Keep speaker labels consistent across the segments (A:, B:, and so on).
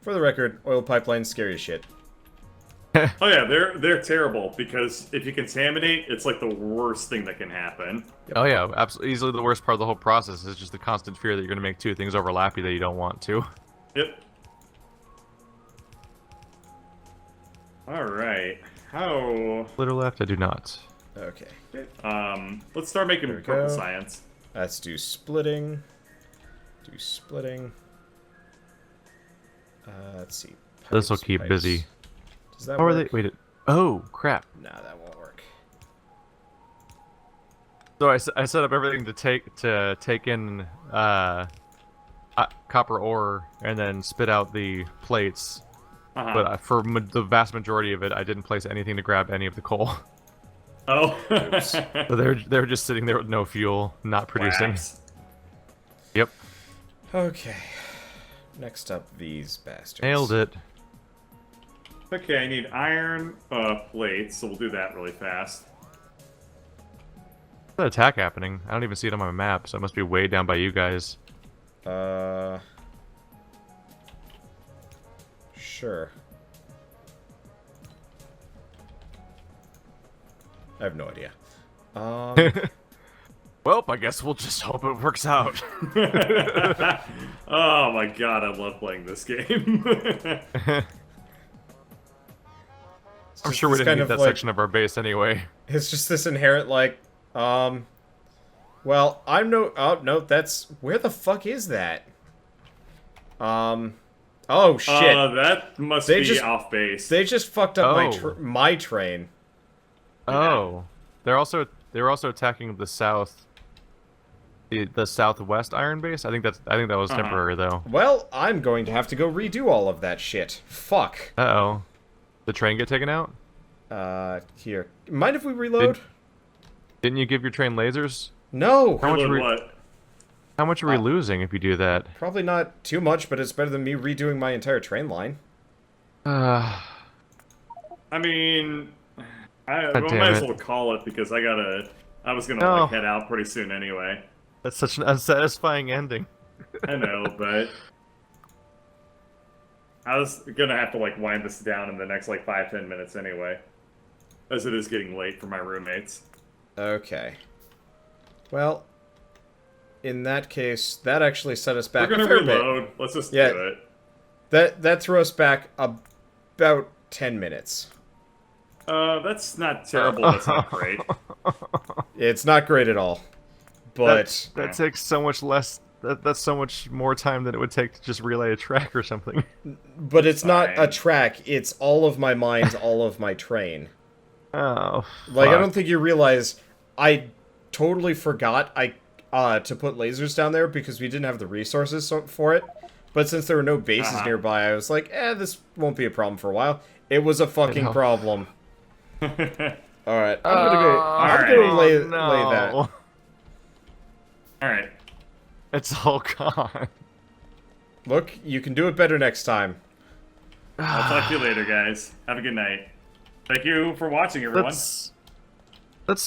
A: For the record, oil pipelines scary as shit.
B: Oh yeah, they're terrible because if you contaminate, it's like the worst thing that can happen.
A: Yep.
C: Oh yeah, absolutely. Easily the worst part of the whole process is just the constant fear that you're going to make two things overlappy that you don't want to.
B: Yep. All right. How?
C: Splitter left? I do not.
A: Okay.
B: Let's start making
A: There we
B: purple
A: go.
B: science.
A: Let's do splitting. Do splitting. Let's see.
C: This will
A: Pipes,
C: keep
A: pipes.
C: busy.
A: Does that
C: How are
A: work?
C: they? Wait. Oh crap!
A: Nah, that won't work.
C: So I set up everything to take in copper ore and then spit out the plates. But for the vast majority of it, I didn't place anything to grab any of the coal.
B: Oh.
C: So they're just sitting there with no fuel, not producing.
B: Wax.
C: Yep.
A: Okay. Next up, these bastards.
C: Nailed it.
B: Okay, I need iron plates, so we'll do that really fast.
C: What's that attack happening? I don't even see it on my map, so it must be way down by you guys.
A: Sure. I have no idea.
C: Well, I guess we'll just hope it works out.
B: Oh my god, I love playing this game.
C: I'm sure we didn't need that section of our base anyway.
A: It's just this inherent, like, well, oh, no, that's, where the fuck is that? Oh, shit.
B: That must
A: They
B: be
A: just-
B: off base.
A: They just fucked up
C: Oh.
A: my train.
C: Oh, they were also attacking the south, the southwest iron base. I think that was temporary though.
A: Well, I'm going to have to go redo all of that shit. Fuck.
C: Uh-oh. The train get taken out?
A: Here. Mind if we reload?
C: Didn't you give your train lasers?
A: No!
C: How much
B: Reload
C: are
B: what?
C: How much are we losing if you do that?
A: Probably not too much, but it's better than me redoing my entire train line.
B: I mean, I
C: God
B: might
C: damn
B: as
C: it.
B: well call it because I was gonna
C: No.
B: like head out pretty soon anyway.
C: That's such an unsatisfying ending.
B: I know, but I was gonna have to like wind this down in the next like 5-10 minutes anyway, as it is getting late for my roommates.
A: Okay. Well, in that case, that actually set us back
B: We're gonna
A: a fair bit.
B: reload. Let's just
A: Yeah.
B: do it.
A: That threw us back about 10 minutes.
B: That's not terrible. That's not great.
A: It's not great at all. But
C: That takes so much less. That's so much more time than it would take to just relay a track or something.
A: but it's not a
B: Fine.
A: track, it's all of my mines, all of my train.
C: Oh.
A: Like, I
C: fuck.
A: don't think you realize I totally forgot to put lasers down there because we didn't have the resources for it. But since there were no bases nearby, I was like, this won't be a problem for a while. It was a fucking
C: know.
A: problem. Alright, I'm gonna lay that.
B: All right.
C: It's all gone.
A: Look, you can do it better next time.
B: I'll talk to you later, guys. Have a good night. Thank you for watching, everyone.
C: Let's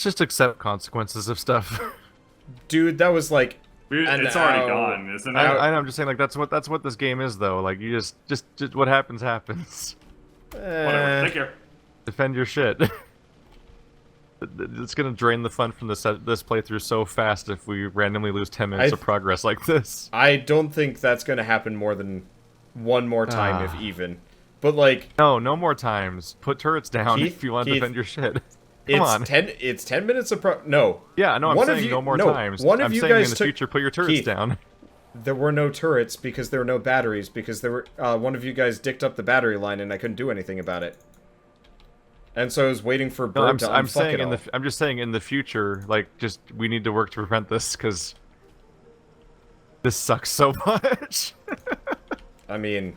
C: just accept consequences of stuff.
A: Dude, that was like
B: It's already gone, isn't it?
C: I know. I'm just saying, like that's what this game is, though. Like you just what happens happens.
B: Whatever. Take care.
C: Defend your shit. It's gonna drain the fun from this playthrough so fast if we randomly lose 10 minutes of progress like this.
A: I don't think that's gonna happen more than one more time, if even. But like,
C: No more times. Put turrets down
A: Keith,
C: if you want to
A: Keith,
C: defend your shit. Come on.
A: It's 10 minutes of no.
C: Yeah, no, I'm
A: One of
C: saying
A: you-
C: no more
A: no,
C: times.
A: one of
C: I'm
A: you
C: saying
A: guys
C: in the
A: took-
C: future, put your turrets
A: Keith,
C: down.
A: There were no turrets because there were no batteries because there were one of you guys dicked up the battery line and I couldn't do anything about it. And so I was waiting for
C: No,
A: Bird to
C: I'm
A: unfuck
C: saying
A: it all.
C: I'm just saying in the future, like, just we need to work to prevent this because this sucks so much.
A: I mean,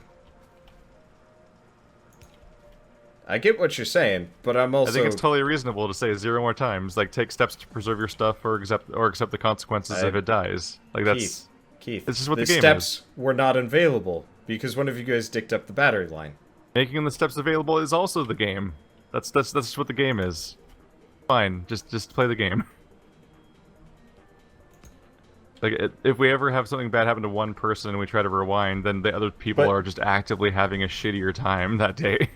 A: I get what you're saying, but I'm also
C: I think it's totally reasonable to say 0 more times. Like, take steps to preserve your stuff or accept the consequences if it dies. Like that's
A: Keith.
C: It's just what the
A: the
C: game
A: steps were not available because one of you guys dicked up the battery line.
C: making the steps available is also the game. That's just what the game is. Fine, just play the game. Like, if we ever have something bad happen to one person and we try to rewind, then the other people
A: But-
C: are just actively having a shittier time that day.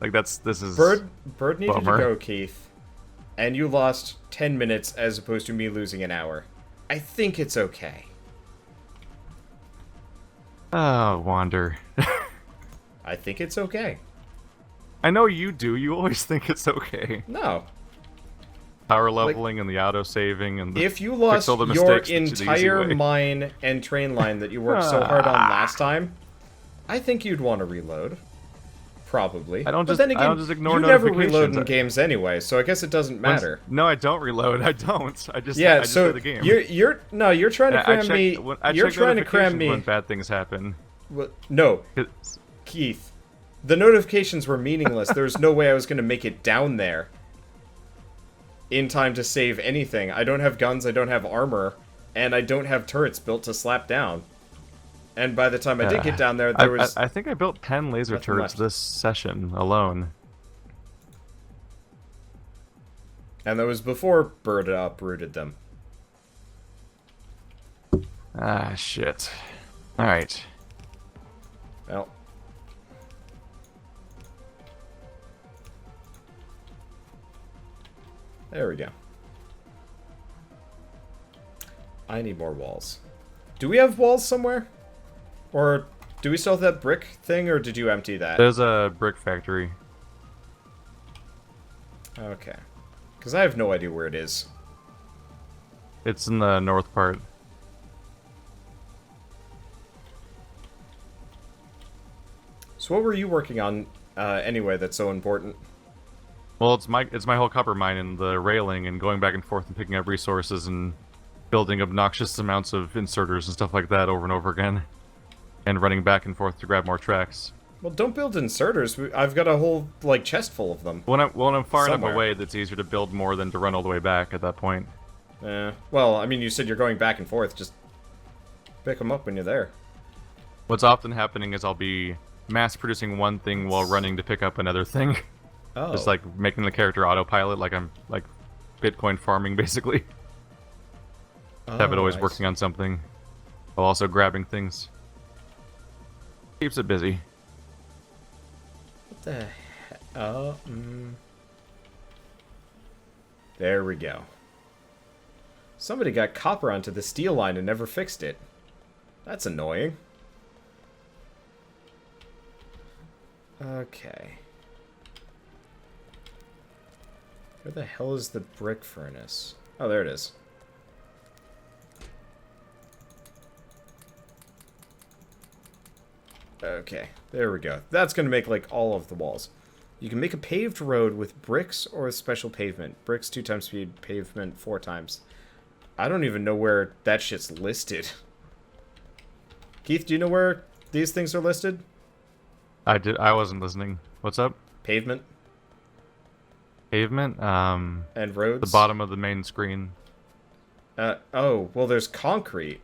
C: Like, this is...
A: Bird needed
C: bummer.
A: to go, Keith. And you lost 10 minutes as opposed to me losing an hour. I think it's okay.
C: Oh, Wander.
A: I think it's okay.
C: I know you do. You always think it's okay.
A: No.
C: Power leveling and the auto-saving and the...
A: If you lost
C: all the
A: your
C: mistakes the easy
A: entire
C: way.
A: mine and train line that you worked so hard on last time, I think you'd want to reload. Probably.
C: I don't
A: But
C: just-
A: then
C: I
A: again,
C: don't just ignore
A: you never reload in
C: notifications.
A: games anyway, so I guess it doesn't matter.
C: No, I don't reload. I don't. I just
A: Yeah,
C: I just
A: so
C: play the game.
A: you're trying to cram me. You're trying to cram me.
C: when bad things happen.
A: Well, no,
C: 'Cause-
A: Keith. The notifications were meaningless. There's no way I was going to make it down there in time to save anything. I don't have guns, I don't have armor, and I don't have turrets built to slap down. And by the time I did get down there, there was...
C: I think I built 10 laser
A: nothing
C: turrets
A: left.
C: this session alone.
A: And that was before Bird uprooted them.
C: Ah, shit. Alright.
A: Well... There we go. I need more walls. Do we have walls somewhere? Or do we still have that brick thing, or did you empty that?
C: There's a brick factory.
A: Okay. Because I have no idea where it is.
C: It's in the north part.
A: So what were you working on anyway that's so important?
C: Well, it's my whole copper mine and the railing and going back and forth and picking up resources and building obnoxious amounts of inserters and stuff like that over and over again. And running back and forth to grab more tracks.
A: Well, don't build inserters. I've got a whole, like, chest full of them.
C: When I'm far
A: Somewhere.
C: enough away, that's easier to build more than to run all the way back at that point.
A: Well, I mean, you said you're going back and forth. Just pick them up when you're there.
C: What's often happening is I'll be mass producing one thing while running to pick up another thing.
A: Oh.
C: Just like making the character autopilot, like I'm like Bitcoin farming basically. Have it always
A: I
C: working on something, while also grabbing things. Keeps it busy.
A: What the heck? Oh, There we go. Somebody got copper onto the steel line and never fixed it. That's annoying. Okay. Where the hell is the brick furnace? Oh, there it is. Okay, there we go. That's going to make, like, all of the walls. You can make a paved road with bricks or with special pavement. Bricks 2 times speed, pavement 4 times. I don't even know where that shit's listed. Keith, do you know where these things are listed?
C: I wasn't listening. What's up?
A: Pavement
C: Pavement?
A: and roads?
C: The bottom of the main screen.
A: Oh, well, there's concrete.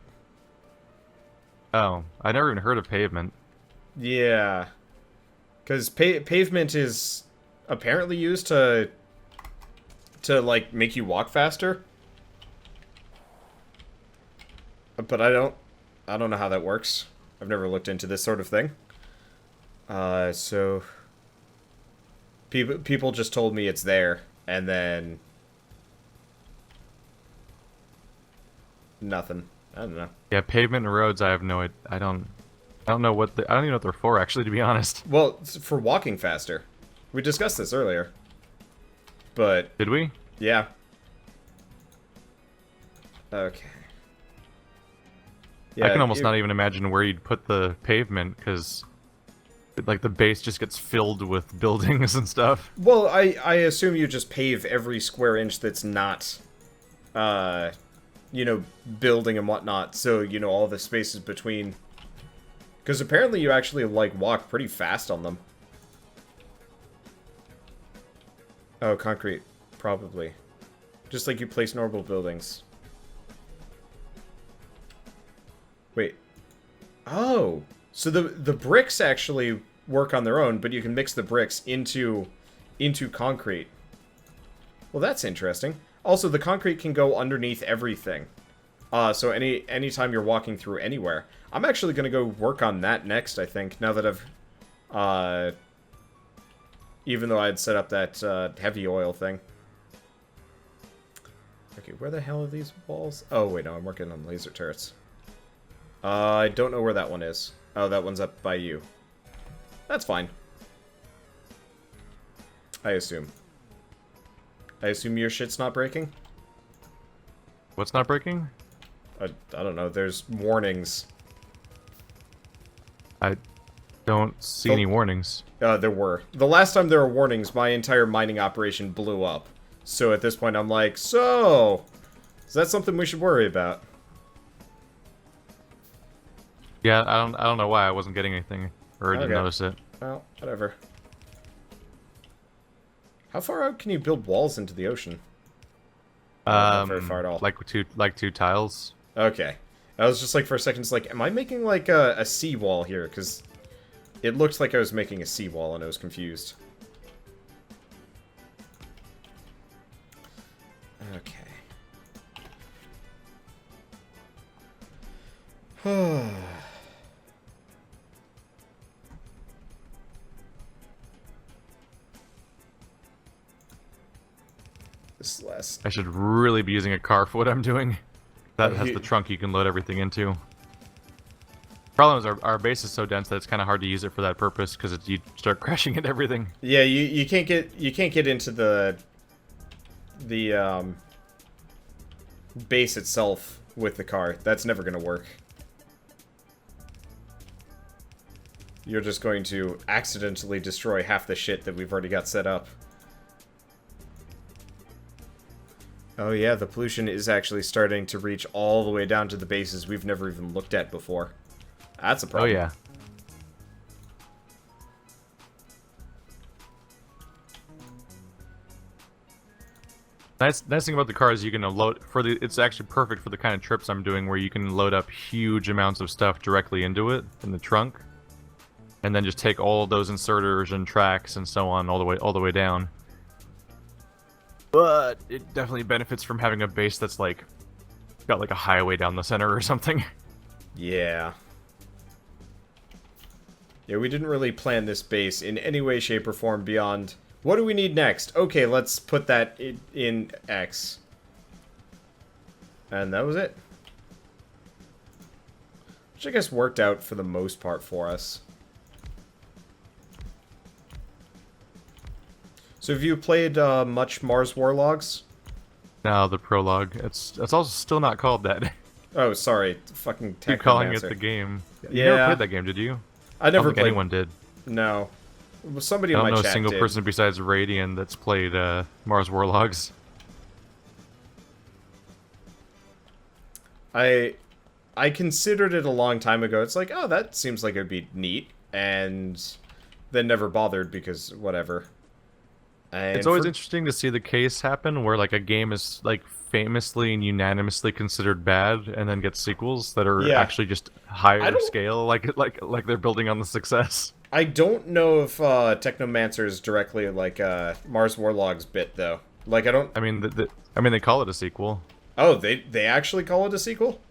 C: Oh, I never even heard of pavement.
A: Yeah. Because pavement is apparently used to, like, make you walk faster. But I don't know how that works. I've never looked into this sort of thing. So... People just told me it's there, and then... Nothing. I don't know.
C: Yeah, pavement and roads. I have no. I don't know what. I don't even know what they're for. Actually, to be honest.
A: Well, it's for walking faster. We discussed this earlier. But
C: Did we?
A: yeah. Okay.
C: I can almost not even imagine where you'd put the pavement because, like, the base just gets filled with buildings and stuff.
A: Well, I assume you just pave every square inch that's not, you know, building and whatnot. So, you know, all the spaces between. Because apparently you actually, like, walk pretty fast on them. Oh, concrete. Probably. Just like you place normal buildings. Wait. Oh! So the bricks actually work on their own, but you can mix the bricks into concrete. Well, that's interesting. Also, the concrete can go underneath everything. So anytime you're walking through anywhere. I'm actually going to go work on that next, I think, now that I've... even though I had set up that heavy oil thing. Okay, where the hell are these walls? Oh, wait, no, I'm working on laser turrets. I don't know where that one is. Oh, that one's up by you. That's fine. I assume. I assume your shit's not breaking?
C: What's not breaking?
A: I don't know, there's warnings.
C: I don't see any warnings.
A: There were. The last time there were warnings, my entire mining operation blew up. So at this point, I'm like, so... is that something we should worry about?
C: Yeah, I don't know why I wasn't getting anything, or didn't notice it.
A: Well, whatever. How far out can you build walls into the ocean? Not very far at all.
C: Like two tiles.
A: Okay. I was just like, for a second, it's like, am I making like a seawall here? Because it looked like I was making a seawall and I was confused. Okay. This last...
C: I should really be using a car for what I'm doing. That has the trunk you can load everything into. Problem is our base is so dense that it's kind of hard to use it for that purpose because you start crashing into everything.
A: Yeah, you can't get into the base itself with the car. That's never gonna work. You're just going to accidentally destroy half the shit that we've already got set up. Oh yeah, the pollution is actually starting to reach all the way down to the bases we've never even looked at before. That's a problem.
C: Oh yeah. Nice thing about the car is you can load it's actually perfect for the kind of trips I'm doing where you can load up huge amounts of stuff directly into it in the trunk, and then just take all of those inserters and tracks and so on all the way down. But it definitely benefits from having a base that's like got like a highway down the center or something.
A: Yeah. Yeah, we didn't really plan this base in any way, shape, or form beyond... what do we need next? Okay, let's put that in X. And that was it. Which I guess worked out for the most part for us. So have you played much Mars Warlogs?
C: No, the prologue. It's also still not called that.
A: Oh, sorry. Fucking
C: Keep calling it the game. You
A: Yeah.
C: never played that game, did you?
A: I never
C: don't think
A: played...
C: anyone did.
A: No. Well, somebody
C: I
A: in
C: don't
A: my
C: know
A: chat
C: a single
A: did.
C: person besides Radian that's played Mars Warlogs.
A: I considered it a long time ago. It's like, oh, that seems like it would be neat. And then never bothered because whatever. And
C: It's always interesting to see the case happen where like a game is like famously and unanimously considered bad and then gets sequels that are actually just higher scale, like they're building on the success.
A: I don't know if Technomancer is directly like Mars Warlogs bit though. Like I don't.
C: I mean, they call it a sequel.
A: Oh, they actually call it a sequel?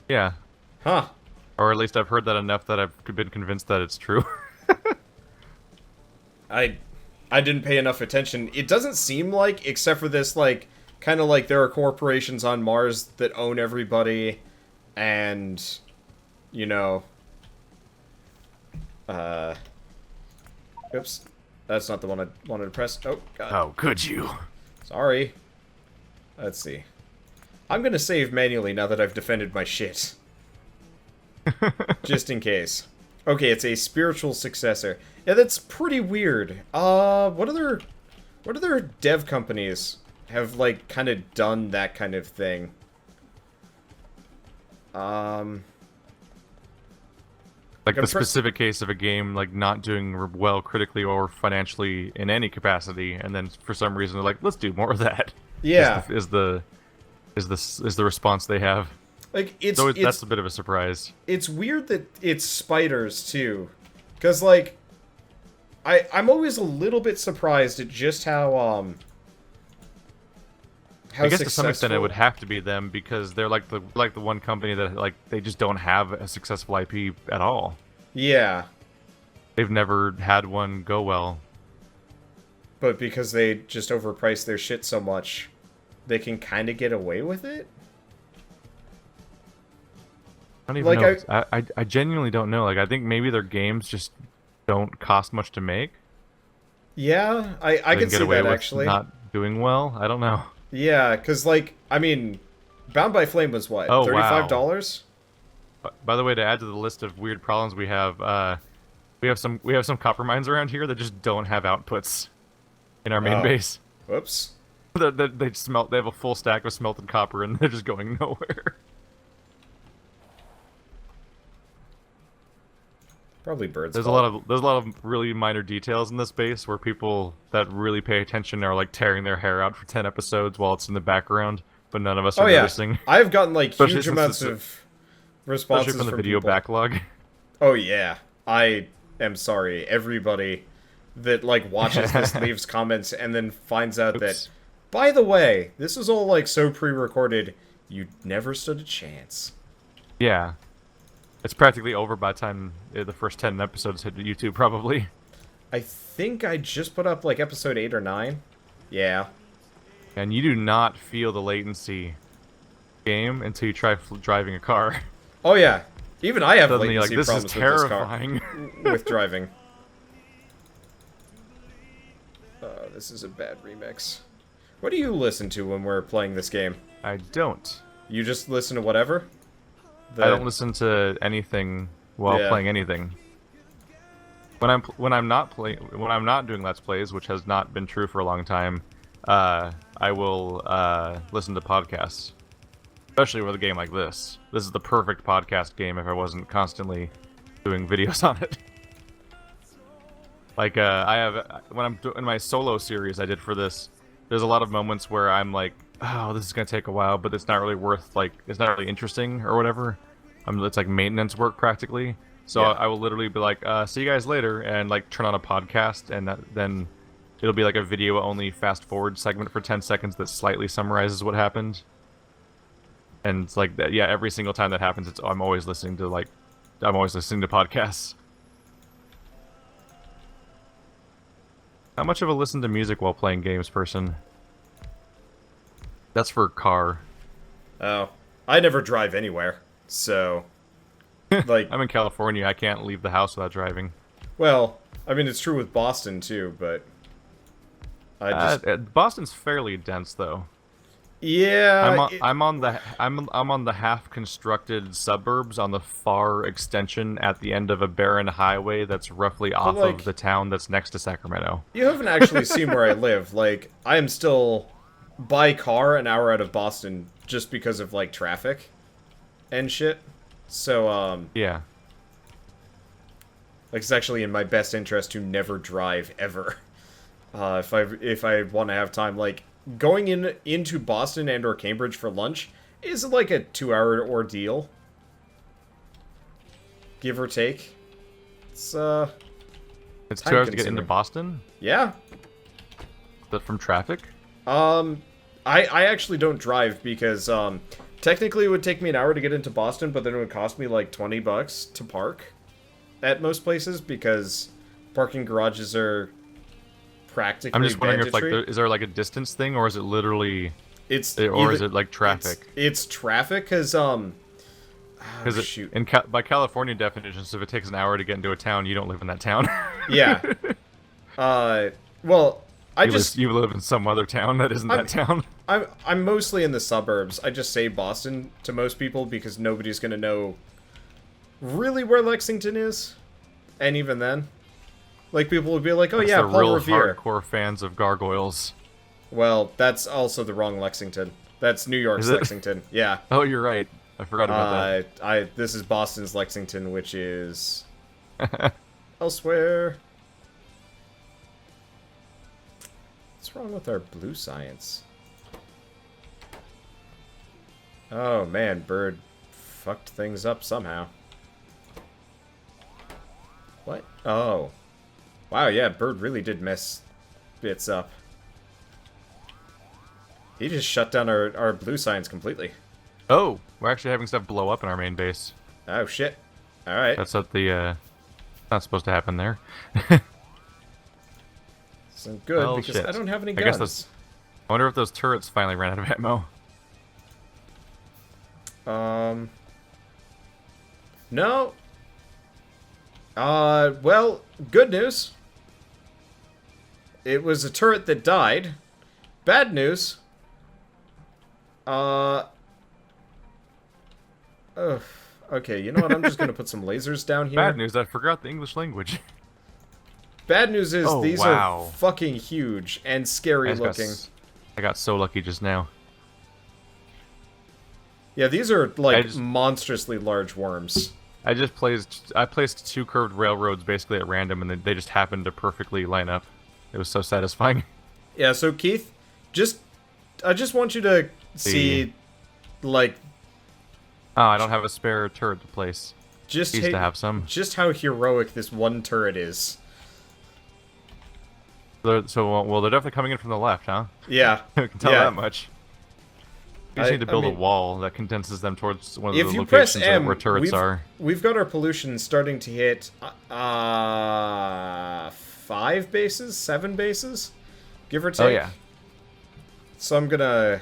C: Yeah.
A: Huh.
C: Or at least I've heard that enough that I've been convinced that it's true.
A: I didn't pay enough attention. It doesn't seem like, except for this like kind of like there are corporations on Mars that own everybody, and you know. Oops. That's not the one I wanted to press. Oh, God.
C: Oh, could you?
A: Sorry. Let's see. I'm gonna save manually now that I've defended my shit. Just in case. Okay, it's a spiritual successor. Yeah, that's pretty weird. What other dev companies have, like, kind of done that kind of thing?
C: Like the specific case of a game like not doing well critically or financially in any capacity, and then for some reason they're like, let's do more of that.
A: Yeah,
C: is the response they have.
A: Like
C: that's a bit of a surprise.
A: It's weird that it's spiders too, because like I'm always a little bit surprised at just how how
C: I guess to some extent it would
A: successful-
C: have to be them because they're like the one company that like they just don't have a successful IP at all.
A: Yeah,
C: They've never had one go well.
A: but because they just overprice their shit so much, they can kind of get away with it.
C: I don't even
A: Like,
C: know. I genuinely don't know. Like I think maybe their games just don't cost much to make.
A: Yeah, I
C: They
A: can
C: can get
A: see
C: away
A: that
C: with
A: actually.
C: not doing well. I don't know.
A: Yeah, because, like, I mean, Bound by Flame was what?
C: Oh,
A: $35?
C: By the way, to add to the list of weird problems we have some copper mines around here that just don't have outputs in our main
A: Oh.
C: base.
A: Whoops.
C: They smelt. They have a full stack of smelted copper, and they're just going nowhere.
A: Probably birds.
C: There's a lot of really minor details in this base where people that really pay attention are like tearing their hair out for 10 episodes while it's in the background, but none of us are
A: Oh yeah,
C: noticing.
A: I've gotten like
C: Especially
A: huge
C: since
A: amounts
C: it's
A: of responses
C: Especially from the
A: from
C: video
A: people.
C: backlog.
A: Oh yeah, I am sorry. Everybody that like watches this leaves comments and then finds out that,
C: Oops.
A: by the way, this is all like so pre-recorded. You never stood a chance.
C: Yeah. It's practically over by the time the first 10 episodes hit YouTube, probably.
A: I think I just put up like episode 8 or 9. Yeah.
C: And you do not feel the latency game until you try driving a car.
A: Oh yeah. Even I have
C: Suddenly,
A: latency
C: like, this is
A: problems with this car.
C: terrifying.
A: With driving. This is a bad remix. What do you listen to when we're playing this game?
C: I don't.
A: You just listen to whatever?
C: I don't listen to anything while
A: Yeah.
C: playing anything. When I'm not doing Let's Plays, which has not been true for a long time, I will listen to podcasts. Especially with a game like this. This is the perfect podcast game if I wasn't constantly doing videos on it. Like I have when I'm doing my solo series I did for this, there's a lot of moments where I'm like, oh, this is gonna take a while, but it's not really worth it's not really interesting or whatever. It's like maintenance work practically. So
A: Yeah.
C: I will literally be like, see you guys later, and like turn on a podcast, and then it'll be like a video only fast forward segment for 10 seconds that slightly summarizes what happened. And it's like that, yeah, every single time that happens, I'm always listening to podcasts. How much of a listen to music while playing games person? That's for car.
A: Oh. I never drive anywhere. So like
C: I'm in California. I can't leave the house without driving.
A: well, I mean it's true with Boston too, but I just
C: Boston's fairly dense though.
A: yeah,
C: I'm on the half-constructed suburbs on the far extension at the end of a barren highway that's roughly off
A: like-
C: of the town that's next to Sacramento.
A: you haven't actually seen where I live. Like I am still by car an hour out of Boston just because of like traffic and shit. So
C: Yeah.
A: like it's actually in my best interest to never drive ever. If I want to have time, like going into Boston and or Cambridge for lunch is like a 2-hour ordeal, give or take. It's
C: It's
A: time
C: 2 hours to get into
A: consuming.
C: Boston?
A: yeah.
C: Is that from traffic?
A: I actually don't drive because technically it would take me an hour to get into Boston, but then it would cost me like $20 to park at most places because parking garages are practically
C: I'm just wondering if
A: mandatory.
C: is there like a distance thing, or is it literally,
A: It's
C: or is it like traffic?
A: It's traffic because
C: Because
A: shoot.
C: by California definitions, if it takes an hour to get into a town, you don't live in that town.
A: Yeah. Well, I just
C: you live in some other town that isn't that town.
A: I'm mostly in the suburbs. I just say Boston to most people because nobody's gonna know really where Lexington is, and even then, like people would be like, "Oh
C: That's
A: yeah,
C: the
A: Paul
C: real
A: Revere."
C: hardcore fans of gargoyles.
A: Well, that's also the wrong Lexington. That's New York's
C: Is it?
A: Lexington. Yeah.
C: Oh, you're right. I forgot about
A: This is Boston's Lexington, which is elsewhere. What's wrong with our blue science? Oh man, Bird fucked things up somehow. What? Oh. Wow, yeah, Bird really did mess bits up. He just shut down our blue signs completely.
C: Oh, we're actually having stuff blow up in our main base.
A: Oh, shit. Alright.
C: That's what the, not supposed to happen there.
A: So good,
C: Well,
A: because
C: shit.
A: I don't have any
C: I
A: guns.
C: guess that's... I wonder if those turrets finally ran out of ammo.
A: No. Well, good news. It was a turret that died. Bad news. Ugh. Okay, you know what? I'm just gonna put some lasers down here.
C: Bad news, I forgot the English language.
A: Bad news is these
C: wow.
A: are fucking huge and scary looking.
C: I got so lucky just now.
A: Yeah, these are like monstrously large worms.
C: I placed 2 curved railroads basically at random, and they just happened to perfectly line up. It was so satisfying.
A: Yeah, so Keith, I just want you to see, like...
C: Oh, I don't have a spare turret to place.
A: Just
C: Used to have some.
A: Just how heroic this one turret is.
C: Well, they're definitely coming in from the left, huh?
A: Yeah.
C: I can tell
A: yeah.
C: that much. We just need to build a wall that condenses them towards one of the
A: if you
C: locations
A: press M,
C: where turrets are.
A: We've got our pollution starting to hit 5 bases, 7 bases, give or take.
C: Oh yeah.
A: So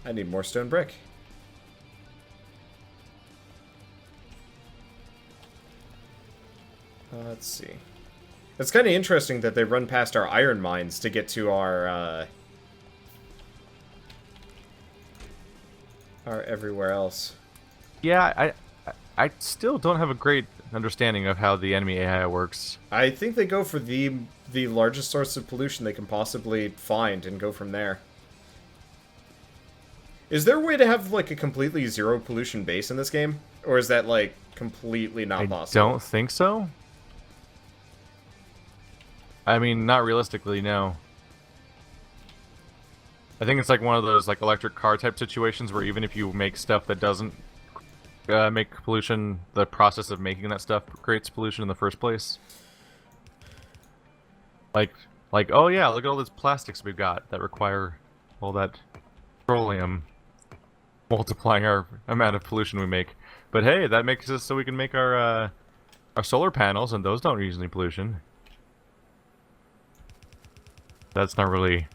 A: I need more stone brick. Let's see. It's kind of interesting that they run past our iron mines to get to our everywhere else.
C: Yeah, I still don't have a great understanding of how the enemy AI works.
A: I think they go for the largest source of pollution they can possibly find and go from there. Is there a way to have like a completely zero pollution base in this game? Or is that like completely not possible?
C: I don't think so. I mean, not realistically, no. I think it's like one of those like electric car type situations where even if you make stuff that doesn't make pollution, the process of making that stuff creates pollution in the first place. Like, oh yeah, look at all these plastics we've got that require all that petroleum multiplying our amount of pollution we make. But hey, that makes us so we can make our solar panels, and those don't use any pollution. That's not really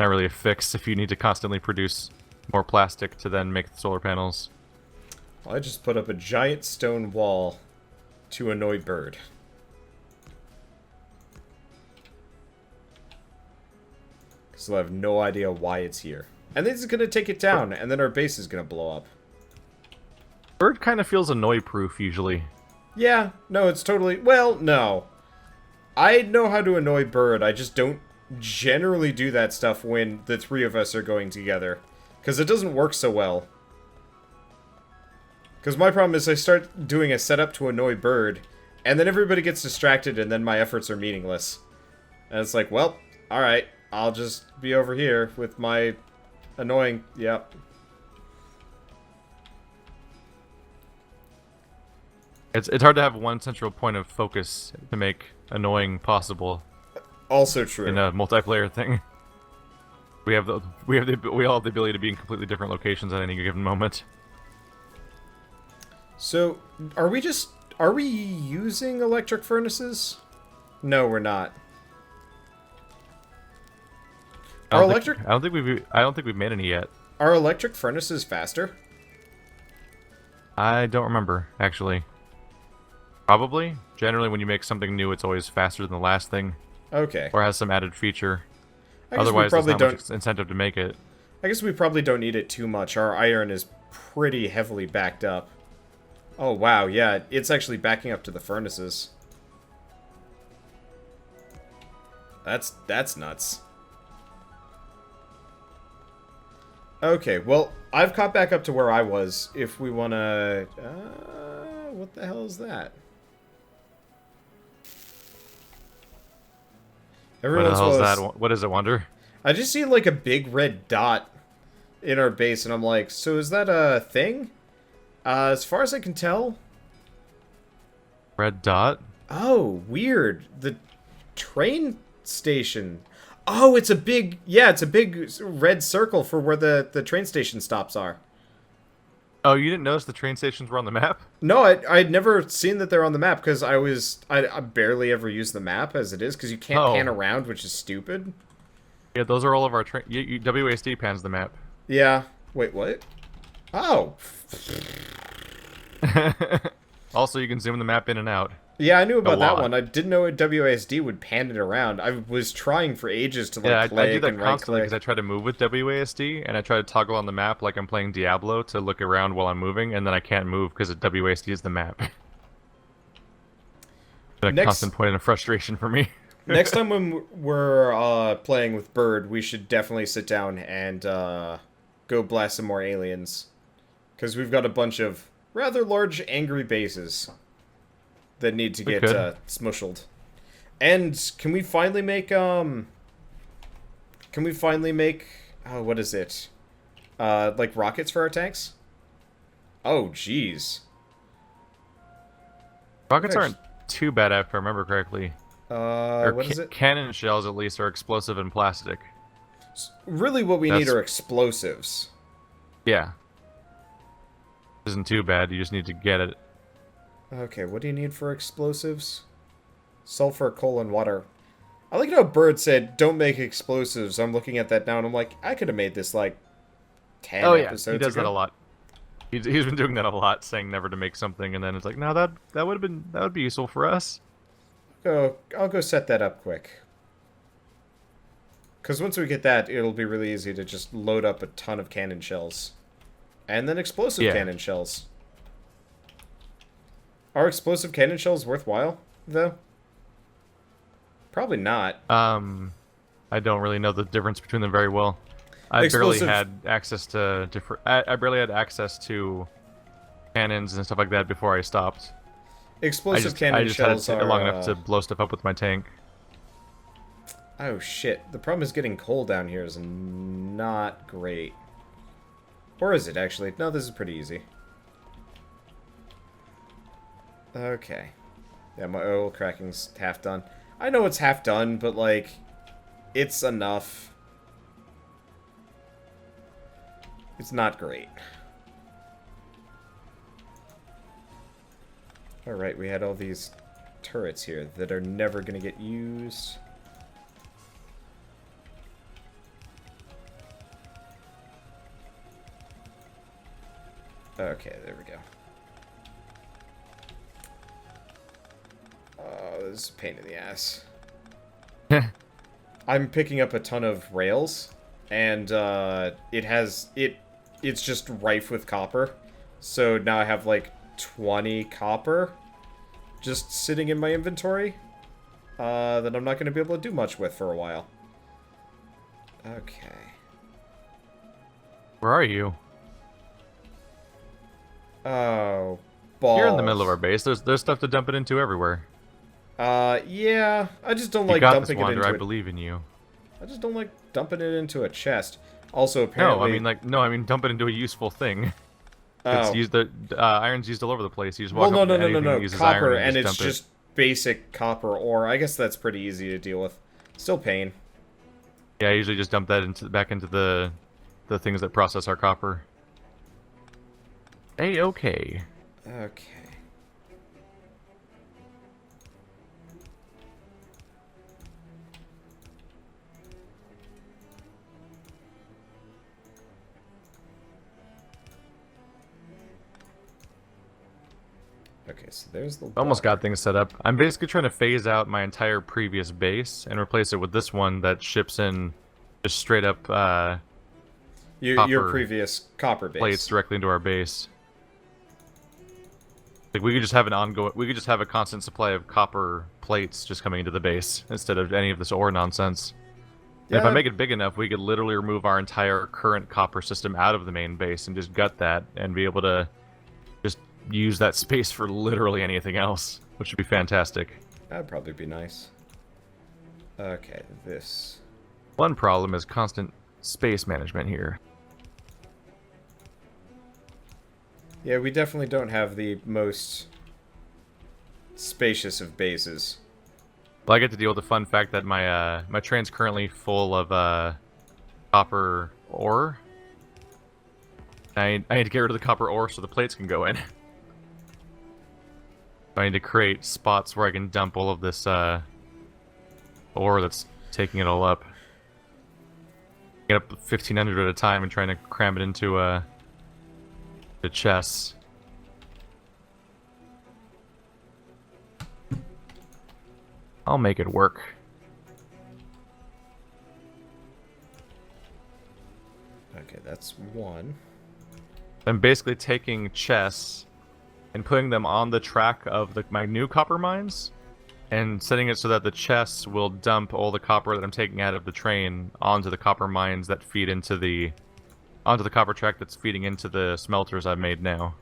C: a fix if you need to constantly produce more plastic to then make the solar panels.
A: Well, I just put up a giant stone wall to annoy Bird. Because I have no idea why it's here. And then it's going to take it down, and then our base is going to blow up.
C: Bird kind of feels annoy-proof, usually.
A: Yeah, no, it's totally... Well, no. I know how to annoy Bird, I just don't generally do that stuff when the 3 of us are going together. Because it doesn't work so well. Because my problem is I start doing a setup to annoy Bird, and then everybody gets distracted, and then my efforts are meaningless. And it's like, well, alright, I'll just be over here with my annoying... Yep.
C: It's hard to have one central point of focus to make annoying possible.
A: Also true.
C: In a multiplayer thing. We all have the ability to be in completely different locations at any given moment.
A: So, are we using electric furnaces? No, we're not.
C: I don't think we've made any yet.
A: Are electric furnaces faster?
C: I don't remember, actually. Probably. Generally, when you make something new, it's always faster than the last thing.
A: Okay.
C: Or has some added feature.
A: I guess
C: Otherwise,
A: we probably
C: there's not much incentive to make it.
A: I guess we probably don't need it too much. Our iron is pretty heavily backed up. Oh, wow, yeah, it's actually backing up to the furnaces. That's nuts. Okay, well, I've caught back up to where I was. If we want to... what the hell is that?
C: What the hell is that? What is it, Wander?
A: I just see, like, a big red dot in our base, and I'm like, so is that a thing? As far as I can tell...
C: Red dot?
A: Oh, weird. The train station. Oh, it's a big... Yeah, it's a big red circle for where the train station stops are.
C: Oh, you didn't notice the train stations were on the map?
A: No, I'd never seen that they're on the map because I barely ever use the map as it is because you can't pan
C: Oh.
A: around, which is stupid.
C: Yeah, those are all of our train... WASD pans the map.
A: Yeah. Wait, what? Oh.
C: Also, you can zoom the map in and out.
A: Yeah, I knew about that
C: lot.
A: one. I didn't know WASD would pan it around. I was trying for ages to like
C: Yeah, I
A: click
C: do that
A: and right
C: constantly
A: click.
C: because I try to move with WASD, and I try to toggle on the map like I'm playing Diablo to look around while I'm moving, and then I can't move because WASD is the map. Been a constant point of frustration for me.
A: Next time when we're playing with Bird, we should definitely sit down and go blast some more aliens. Because we've got a bunch of rather large angry bases that need to get smushed. And can we finally make oh, what is it? Like rockets for our tanks? Oh, jeez.
C: Rockets aren't too bad if I remember correctly.
A: What is it?
C: Cannon shells, at least, are explosive and plastic.
A: Really what we need are explosives.
C: Yeah. Isn't too bad, you just need to get it.
A: Okay, what do you need for explosives? Sulfur, coal, and water. I like how Bird said, don't make explosives. I'm looking at that now, and I'm like, I could have made this, like, 10 episodes ago.
C: He does that a lot. He's been doing that a lot, saying never to make something, and then it's like, no, that would be useful for us.
A: I'll go set that up quick. Because once we get that, it'll be really easy to just load up a ton of cannon shells. And then explosive cannon shells. Are explosive cannon shells worthwhile, though? Probably not.
C: I don't really know the difference between them very well. I barely had access to I barely had access to cannons and stuff like that before I stopped.
A: Explosive cannon shells
C: had
A: are
C: long enough to blow stuff up with my tank.
A: Oh shit! The problem is getting coal down here is not great. Or is it actually? No, this is pretty easy. Okay. Yeah, my oil cracking's half done. I know it's half done, but like, it's enough. It's not great. Alright, we had all these turrets here that are never gonna get used. Okay, there we go. Oh, this is a pain in the ass. I'm picking up a ton of rails, and it's just rife with copper. So now I have like 20 copper just sitting in my inventory that I'm not going to be able to do much with for a while. Okay.
C: Where are you?
A: Oh, balls.
C: You're in the middle of our base. There's stuff to dump it into everywhere.
A: Yeah. I just don't
C: You
A: like
C: got
A: dumping
C: this,
A: it
C: Wander.
A: into
C: I believe in you.
A: I just don't like dumping it into a chest. Also, apparently...
C: No, I mean dump it into a useful thing.
A: Oh.
C: It's used iron's used all over the place. You just walk
A: well,
C: up to
A: no.
C: anything that uses
A: Copper,
C: iron
A: and it's
C: dump it.
A: just basic copper ore. I guess that's pretty easy to deal with. Still pain.
C: Yeah, I usually just dump that back into the things that process our copper. A-okay.
A: Okay. Okay, so there's the...
C: Almost got things set up. I'm basically trying to phase out my entire previous base and replace it with this one that ships in just straight up
A: your previous copper base.
C: Plates directly into our base. Like we could just have a constant supply of copper plates just coming into the base instead of any of this ore nonsense.
A: Yeah.
C: And if I make it big enough, we could literally remove our entire current copper system out of the main base and just gut that and be able to just use that space for literally anything else, which would be fantastic.
A: That'd probably be nice. Okay, this.
C: One problem is constant space management here.
A: Yeah, we definitely don't have the most spacious of bases.
C: Well, I get to deal with the fun fact that my train's currently full of copper ore. I need to get rid of the copper ore so the plates can go in. I need to create spots where I can dump all of this ore that's taking it all up. Get up 1,500 at a time and trying to cram it into the chests. I'll make it work.
A: Okay, that's one.
C: I'm basically taking chests and putting them on the track of my new copper mines and setting it so that the chests will dump all the copper that I'm taking out of the train onto the copper mines that feed into onto the copper track that's feeding into the smelters I've made now.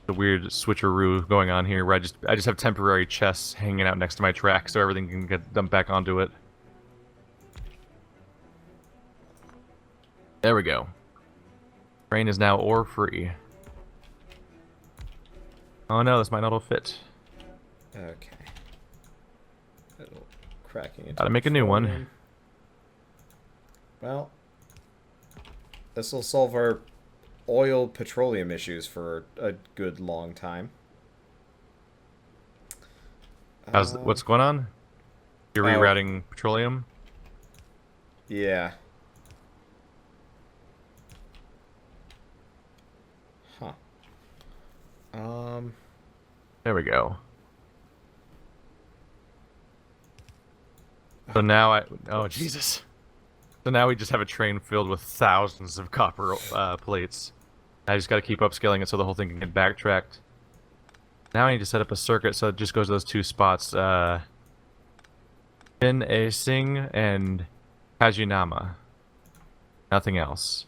C: The weird switcheroo going on here where I just have temporary chests hanging out next to my track so everything can get dumped back onto it. There we go. Train is now ore free. Oh no, this might not all fit.
A: Okay. Little cracking into
C: Gotta make a new one.
A: petroleum. Well, this will solve our oil petroleum issues for a good long time.
C: What's going on? You're rerouting petroleum?
A: Yeah. Huh.
C: There we go. So now oh Jesus. So now we just have a train filled with thousands of copper plates. I just gotta keep upscaling it so the whole thing can get backtracked. Now I need to set up a circuit so it just goes to those two spots. Bin A Sing and Hajinama. Nothing else.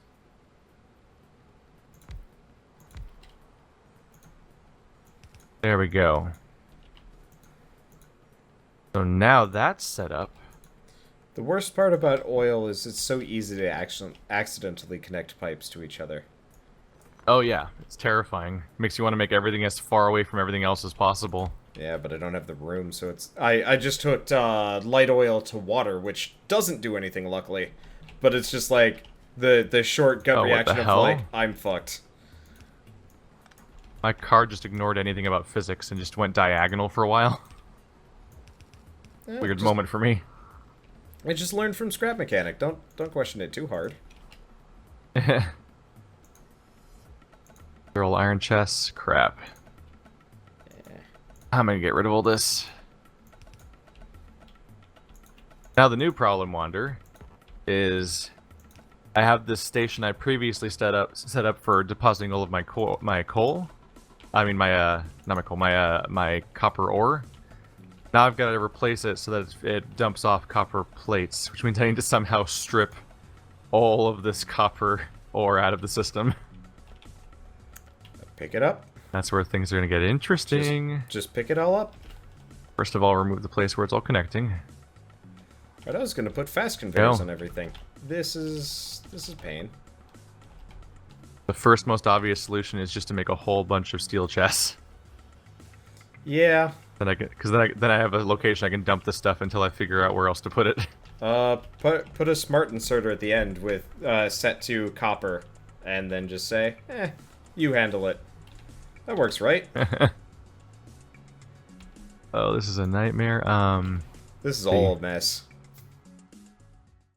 C: There we go. So now that's set up.
A: The worst part about oil is it's so easy to accidentally connect pipes to each other.
C: Oh yeah, it's terrifying. Makes you want to make everything as far away from everything else as possible.
A: Yeah, but I don't have the room, so it's... I just hooked light oil to water, which doesn't do anything, luckily. But it's just like the short gut reaction of like, I'm fucked.
C: My card just ignored anything about physics and just went diagonal for a while. Weird moment for me.
A: I just learned from Scrap Mechanic. Don't question it too hard.
C: They're all iron chests. Crap.
A: Yeah.
C: I'm gonna get rid of all this. Now the new problem, Wander, is I have this station I previously set up for depositing all of my coal. I mean not my coal, my copper ore. Now I've got to replace it so that it dumps off copper plates, which means I need to somehow strip all of this copper ore out of the system.
A: Pick it up.
C: That's where things are going to get interesting.
A: Just pick it all up.
C: First of all, remove the place where it's all connecting.
A: Right, I was going to put fast conveyors on everything. This is pain.
C: The first most obvious solution is just to make a whole bunch of steel chests.
A: Yeah.
C: Because then I have a location I can dump this stuff until I figure out where else to put it.
A: Put a smart inserter at the end with set to copper, and then just say, you handle it. That works, right?
C: Oh, this is a nightmare.
A: This is all a mess.